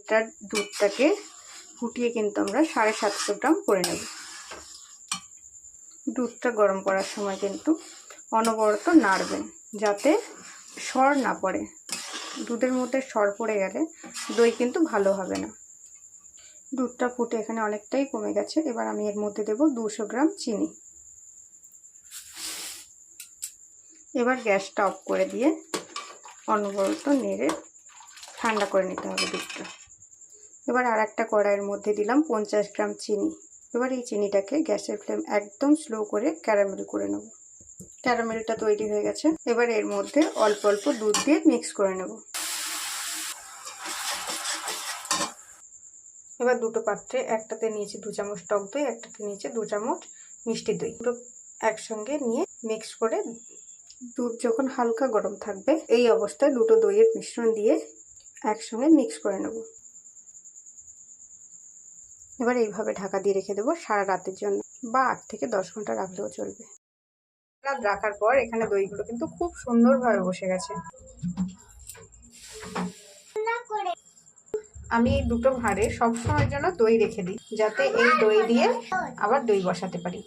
Litre দুধটাকে ফুটিয়ে কিন্তু আমরা 750 গ্রাম করে নেব। দুধটা গরম করার সময় কিন্তু অনবরত নাড়বেন যাতে সর না পড়ে। দুধের মধ্যে সর পড়ে গেলে দই কিন্তু ভালো হবে না। দুধটা ফুটে এখানে অনেকটাই কমে গেছে। এবার আমি এর মধ্যে দেব 200 গ্রাম চিনি। এবার গ্যাসটা অফ করে দিয়ে অনবরত নেড়ে ঠান্ডা করে নিতে হবে দুধটা। এবার আর একটা কড়াইয়ের মধ্যে দিলাম 50 গ্রাম চিনি। এবার এই চিনিটাকে গ্যাসের ফ্লেম একদম স্লো করে ক্যারামেল করে নেব। ক্যারামেলটা তৈরি হয়ে গেছে। এবার এর মধ্যে অল্প অল্প দুধ দিয়ে মিক্স করে নেব। এবার দুটো পাত্রে, একটাতে নিয়েছি 2 চামচ টক দই, একটাতে নিয়েছি 2 চামচ মিষ্টি দই। দুটো একসঙ্গে নিয়ে মিক্স করে দুধ যখন হালকা গরম থাকবে এই অবস্থায় দুটো দইয়ের মিশ্রণ দিয়ে একসঙ্গে মিক্স করে নেব। এবার এইভাবে ঢাকা দিয়ে রেখে দেবো সারা রাতের জন্য, বা 8 থেকে 10 ঘন্টা রাখলেও চলবে। রাত রাখার পর এখানে দইগুলো কিন্তু খুব সুন্দরভাবে বসে গেছে। আমি এই দুটো ভাঁড়ে সবসময়ের জন্য দই রেখে দিই, যাতে এই দই দিয়ে আবার দই বসাতে পারি।